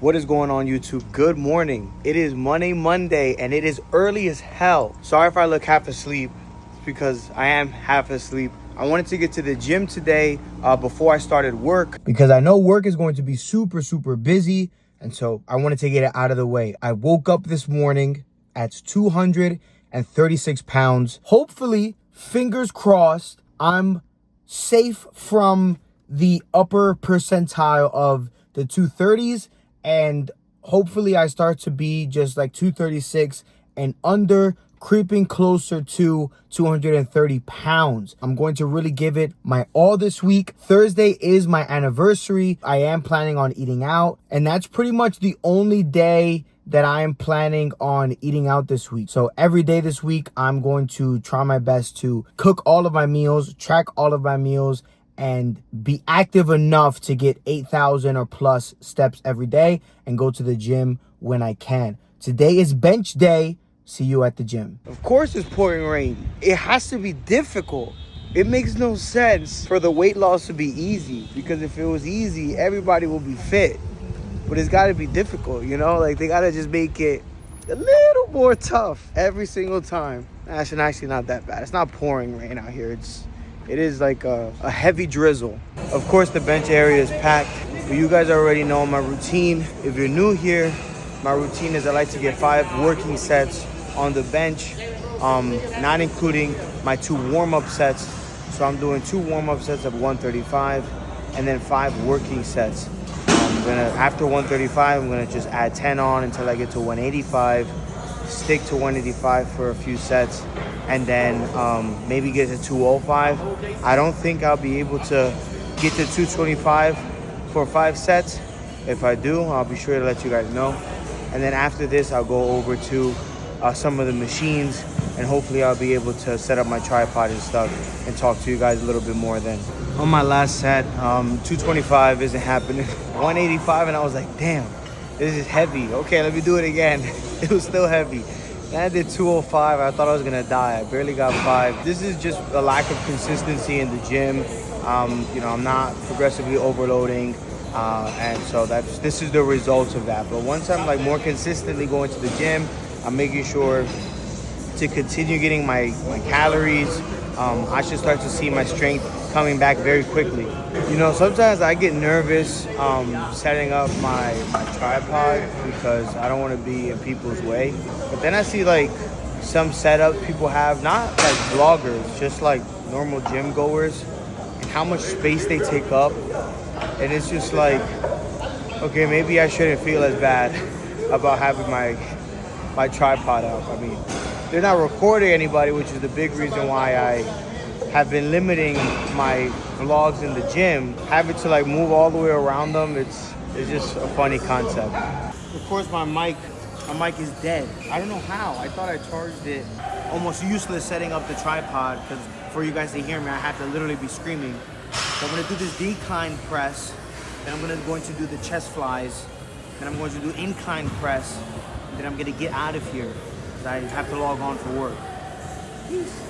What is going on, YouTube? Good morning. It is Monday, and it is early as hell. Sorry if I look half asleep, because I am half asleep. I wanted to get to the gym today before I started work, because I know work is going to be super busy, and so I wanted to get it out of the way. I woke up this morning at 236 pounds. Hopefully, fingers crossed, I'm safe from the upper percentile of the 230s, and hopefully I start to be just like 236 and under, creeping closer to 230 pounds. I'm going to really give it my all this week. Thursday is my anniversary. I am planning on eating out, and that's pretty much the only day that I am planning on eating out this week. So every day this week, I'm going to try my best to cook all of my meals, track all of my meals, and be active enough to get 8,000 or plus steps every day and go to the gym when I can. Today is bench day. See you at the gym. Of course it's pouring rain. It has to be difficult. It makes no sense for the weight loss to be easy, because if it was easy, everybody will be fit. But it's got to be difficult, you know? Like, they got to just make it a little more tough every single time. It's actually not that bad. It's not pouring rain out here. It is like a heavy drizzle. Of course, the bench area is packed. But you guys already know my routine. If you're new here, my routine is I like to get 5 working sets on the bench, not including my 2 warm-up sets. So I'm doing 2 warm-up sets of 135 and then 5 working sets. After 135, I'm gonna just add 10 on until I get to 185, stick to 185 for a few sets, and then maybe get to 205. I don't think I'll be able to get to 225 for 5 sets. If I do, I'll be sure to let you guys know. And then after this, I'll go over to some of the machines, and hopefully I'll be able to set up my tripod and stuff and talk to you guys a little bit more then. On my last set, 225 isn't happening. 185, and I was like, damn, this is heavy. Okay, let me do it again. It was still heavy. Then I did 205. I thought I was gonna die. I barely got 5. This is just a lack of consistency in the gym. You know, I'm not progressively overloading, and so this is the result of that. But once I'm like more consistently going to the gym, I'm making sure to continue getting my calories. I should start to see my strength coming back very quickly. You know, sometimes I get nervous setting up my tripod, because I don't want to be in people's way. But then I see like some setups people have, not like vloggers, just like normal gym goers, and how much space they take up. And it's just like, okay, maybe I shouldn't feel as bad about having my tripod up. I mean, they're not recording anybody, which is the big reason why I have been limiting my vlogs in the gym. Having to like move all the way around them, it's just a funny concept. Of course, my mic is dead. I don't know how. I thought I charged it. Almost useless setting up the tripod, because for you guys to hear me, I have to literally be screaming. So I'm gonna do this decline press, then I'm going to do the chest flies, then I'm going to do incline press, and then I'm gonna get out of here, because I have to log on for work. Peace.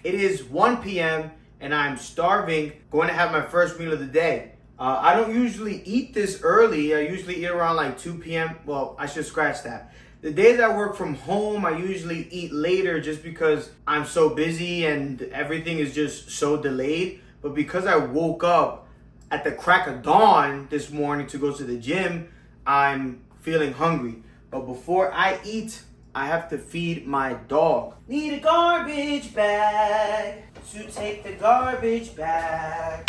It is 1 p.m. and I'm starving, going to have my first meal of the day. I don't usually eat this early. I usually eat around like 2 p.m. Well, I should scratch that. The days I work from home, I usually eat later just because I'm so busy and everything is just so delayed. But because I woke up at the crack of dawn this morning to go to the gym, I'm feeling hungry. But before I eat, I have to feed my dog. Need a garbage bag to take the garbage bag.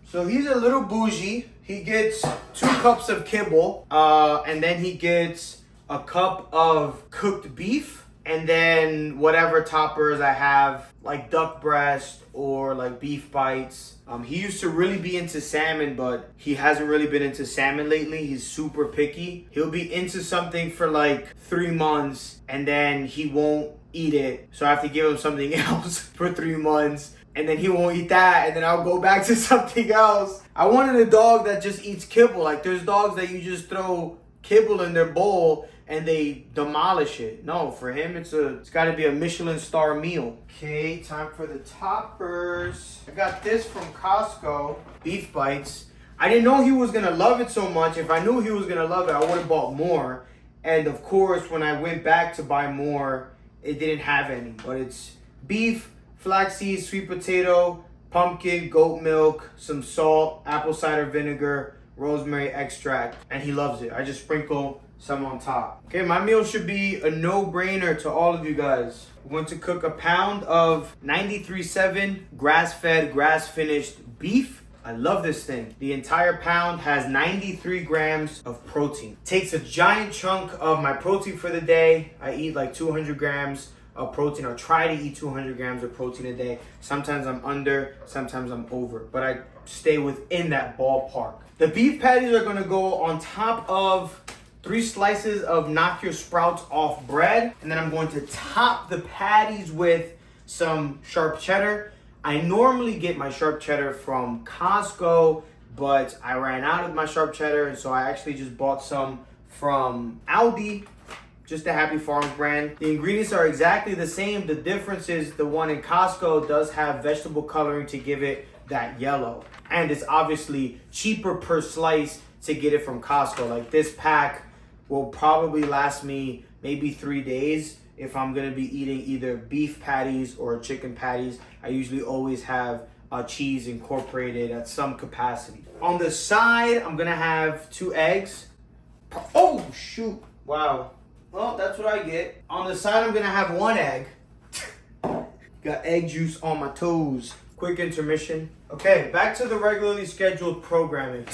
So he's a little bougie. He gets 2 cups of kibble, and then he gets a cup of cooked beef, and then whatever toppers I have, like duck breast or like beef bites. He used to really be into salmon, but he hasn't really been into salmon lately. He's super picky. He'll be into something for like 3 months, and then he won't eat it. So I have to give him something else for 3 months. And then he won't eat that, and then I'll go back to something else. I wanted a dog that just eats kibble. Like, there's dogs that you just throw kibble in their bowl and they demolish it. No, for him, it's got to be a Michelin star meal. Okay, time for the toppers. I got this from Costco, beef bites. I didn't know he was gonna love it so much. If I knew he was gonna love it, I would have bought more. And of course, when I went back to buy more, it didn't have any. But it's beef, flaxseed, sweet potato, pumpkin, goat milk, some salt, apple cider vinegar, rosemary extract, and he loves it. I just sprinkle some on top. Okay, my meal should be a no-brainer to all of you guys. We're going to cook a pound of 93.7 grass-fed, grass-finished beef. I love this thing. The entire pound has 93 grams of protein. Takes a giant chunk of my protein for the day. I eat like 200 grams of protein, or try to eat 200 grams of protein a day. Sometimes I'm under, sometimes I'm over, but I stay within that ballpark. The beef patties are gonna go on top of 3 slices of Knock Your Sprouts Off bread, and then I'm going to top the patties with some sharp cheddar. I normally get my sharp cheddar from Costco, but I ran out of my sharp cheddar, and so I actually just bought some from Aldi, just the Happy Farms brand. The ingredients are exactly the same. The difference is the one in Costco does have vegetable coloring to give it that yellow. And it's obviously cheaper per slice to get it from Costco. Like this pack will probably last me maybe 3 days if I'm gonna be eating either beef patties or chicken patties. I usually always have cheese incorporated at some capacity. On the side, I'm gonna have 2 eggs. Oh shoot, wow. Well, that's what I get. On the side, I'm gonna have 1 egg. Got egg juice on my toes. Quick intermission. Okay, back to the regularly scheduled programming.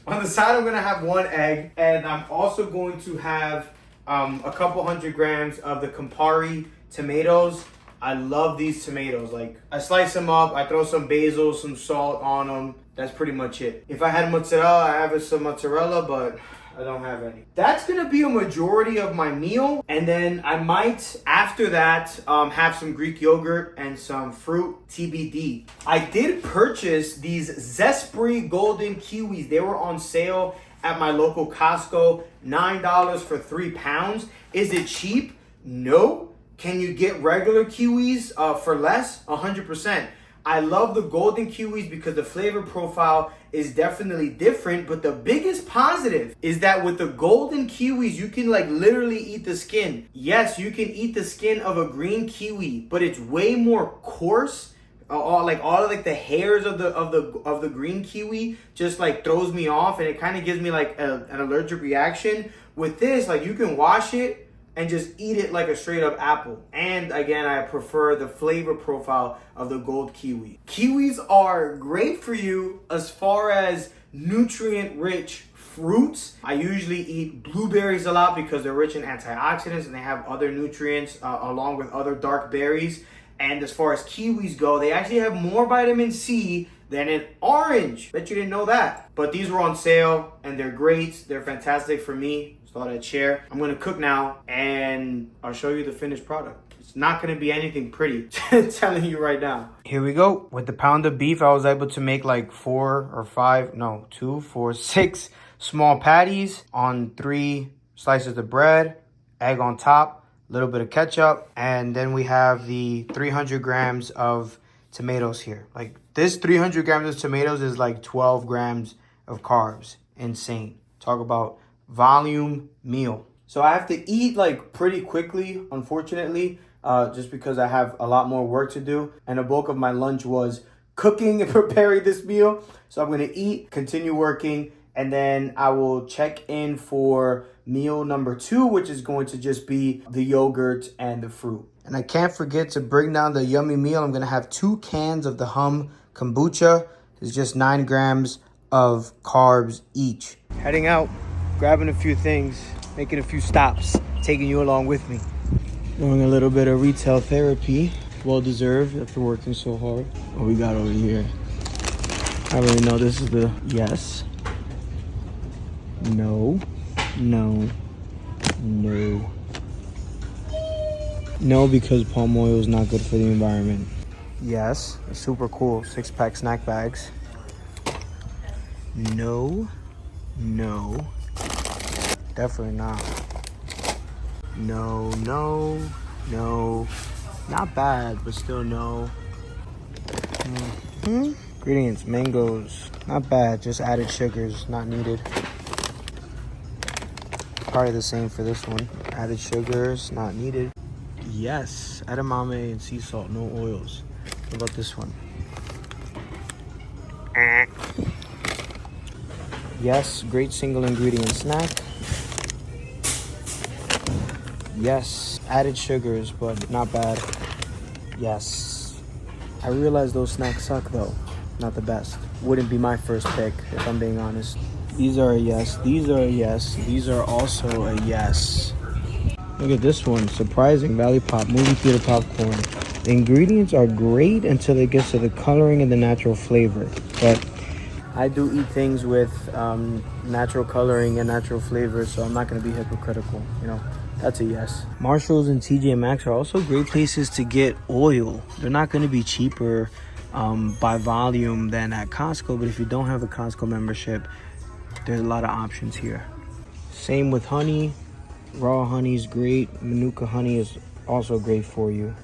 On the side, I'm gonna have 1 egg, and I'm also going to have a couple 100 grams of the Campari tomatoes. I love these tomatoes. Like, I slice them up, I throw some basil, some salt on them. That's pretty much it. If I had mozzarella, I have some mozzarella, but I don't have any. That's gonna be a majority of my meal. And then I might, after that, have some Greek yogurt and some fruit, TBD. I did purchase these Zespri Golden Kiwis. They were on sale at my local Costco, $9 for 3 pounds. Is it cheap? No. Can you get regular kiwis for less? 100%. I love the golden kiwis because the flavor profile is definitely different, but the biggest positive is that with the golden kiwis, you can like literally eat the skin. Yes, you can eat the skin of a green kiwi, but it's way more coarse. All of the hairs of the green kiwi just like throws me off, and it kind of gives me like an allergic reaction. With this, like you can wash it and just eat it like a straight up apple. And again, I prefer the flavor profile of the gold kiwi. Kiwis are great for you as far as nutrient rich fruits. I usually eat blueberries a lot because they're rich in antioxidants and they have other nutrients along with other dark berries. And as far as kiwis go, they actually have more vitamin C than an orange. Bet you didn't know that. But these were on sale and they're great. They're fantastic for me. Thought I'd share. I'm gonna cook now and I'll show you the finished product. It's not gonna be anything pretty, telling you right now. Here we go. With the pound of beef, I was able to make like 2, 4, 6 small patties on 3 slices of bread, egg on top, a little bit of ketchup, and then we have the 300 grams of tomatoes here. Like this 300 grams of tomatoes is like 12 grams of carbs. Insane. Talk about volume meal. So I have to eat like pretty quickly, unfortunately, just because I have a lot more work to do. And the bulk of my lunch was cooking and preparing this meal. So I'm gonna eat, continue working, and then I will check in for meal number 2, which is going to just be the yogurt and the fruit. And I can't forget to bring down the yummy meal. I'm gonna have 2 cans of the Hum kombucha. It's just 9 grams of carbs each. Heading out. Grabbing a few things, making a few stops, taking you along with me. Doing a little bit of retail therapy, well deserved after working so hard. What we got over here? I already know this is the yes, no, no, no. No, because palm oil is not good for the environment. Yes, super cool 6-pack snack bags. No, no. Definitely not. No, no, no. Not bad, but still no. Ingredients, mangoes. Not bad, just added sugars, not needed. Probably the same for this one. Added sugars, not needed. Yes, edamame and sea salt, no oils. What about this one? Yes, great single ingredient snack. Yes, added sugars, but not bad. Yes. I realize those snacks suck though. Not the best. Wouldn't be my first pick, if I'm being honest. These are a yes, these are a yes, these are also a yes. Look at this one, surprising Valley Pop movie theater popcorn. The ingredients are great until it gets to the coloring and the natural flavor. But I do eat things with natural coloring and natural flavor, so I'm not going to be hypocritical, you know. That's a yes. Marshalls and TJ Maxx are also great places to get oil. They're not going to be cheaper by volume than at Costco, but if you don't have a Costco membership, there's a lot of options here. Same with honey. Raw honey is great. Manuka honey is also great for you.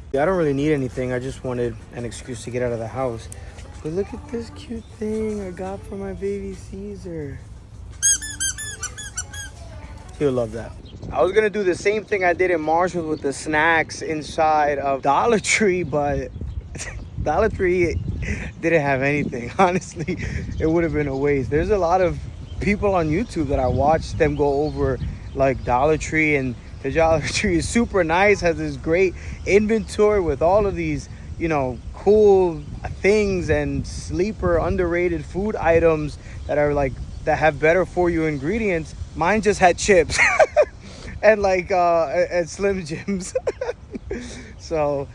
I don't really need anything. I just wanted an excuse to get out of the house. But look at this cute thing I got for my baby Caesar. He'll love that. I was gonna do the same thing I did in Marshalls with the snacks inside of Dollar Tree, but Dollar Tree didn't have anything. Honestly, it would have been a waste. There's a lot of people on YouTube that I watched them go over like Dollar Tree, and the Dollar Tree is super nice, has this great inventory with all of these, you know, cool things and sleeper underrated food items that are like that have better for you ingredients. Mine just had chips and like and Slim Jims. So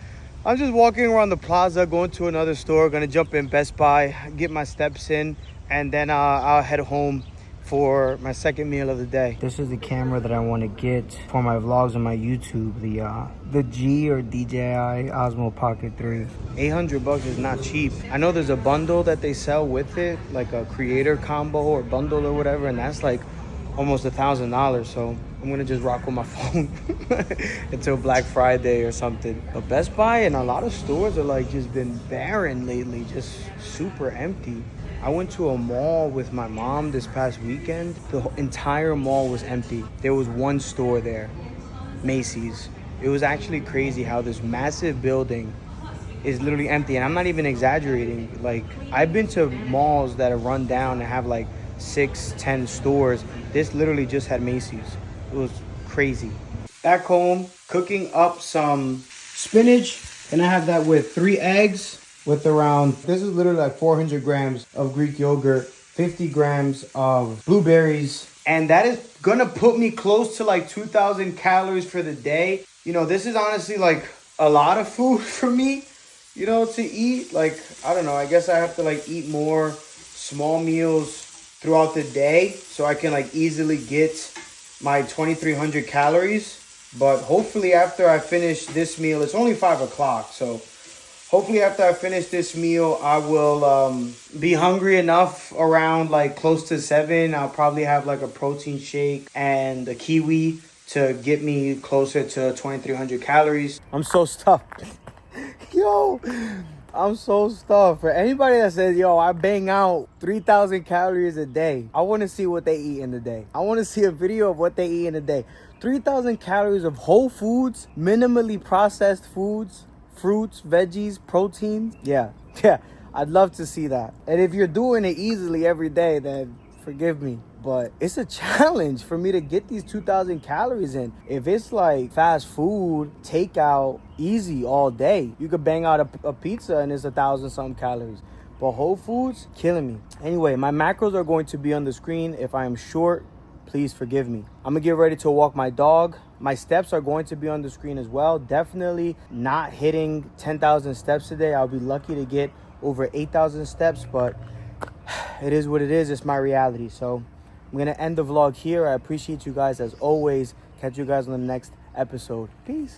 I'm just walking around the plaza, going to another store, gonna jump in Best Buy, get my steps in, and then I'll head home for my second meal of the day. This is the camera that I want to get for my vlogs on my YouTube, the G or DJI Osmo Pocket 3. $800 is not cheap. I know there's a bundle that they sell with it, like a creator combo or bundle or whatever, and that's like almost $1,000. So I'm gonna just rock with my phone until Black Friday or something. But Best Buy and a lot of stores are like just been barren lately, just super empty. I went to a mall with my mom this past weekend. The entire mall was empty. There was one store there, Macy's. It was actually crazy how this massive building is literally empty. And I'm not even exaggerating. Like, I've been to malls that are run down and have like 6-10 stores. This literally just had Macy's. It was crazy. Back home, cooking up some spinach. And I have that with 3 eggs. With around, this is literally like 400 grams of Greek yogurt, 50 grams of blueberries. And that is gonna put me close to like 2,000 calories for the day. You know, this is honestly like a lot of food for me, you know, to eat. Like, I don't know, I guess I have to like eat more small meals throughout the day so I can like easily get my 2,300 calories. But hopefully after I finish this meal, it's only 5 o'clock, so hopefully after I finish this meal, I will be hungry enough around like close to 7. I'll probably have like a protein shake and a kiwi to get me closer to 2,300 calories. I'm so stuffed. Yo, I'm so stuffed. For anybody that says, yo, I bang out 3,000 calories a day, I want to see what they eat in the day. I want to see a video of what they eat in a day. 3,000 calories of whole foods, minimally processed foods, fruits, veggies, proteins. Yeah, I'd love to see that. And if you're doing it easily every day, then forgive me. But it's a challenge for me to get these 2,000 calories in. If it's like fast food, takeout, easy all day, you could bang out a pizza and it's 1,000 something calories. But Whole Foods, killing me. Anyway, my macros are going to be on the screen. If I am short, please forgive me. I'm gonna get ready to walk my dog. My steps are going to be on the screen as well. Definitely not hitting 10,000 steps today. I'll be lucky to get over 8,000 steps, but it is what it is. It's my reality. So I'm gonna end the vlog here. I appreciate you guys as always. Catch you guys on the next episode. Peace.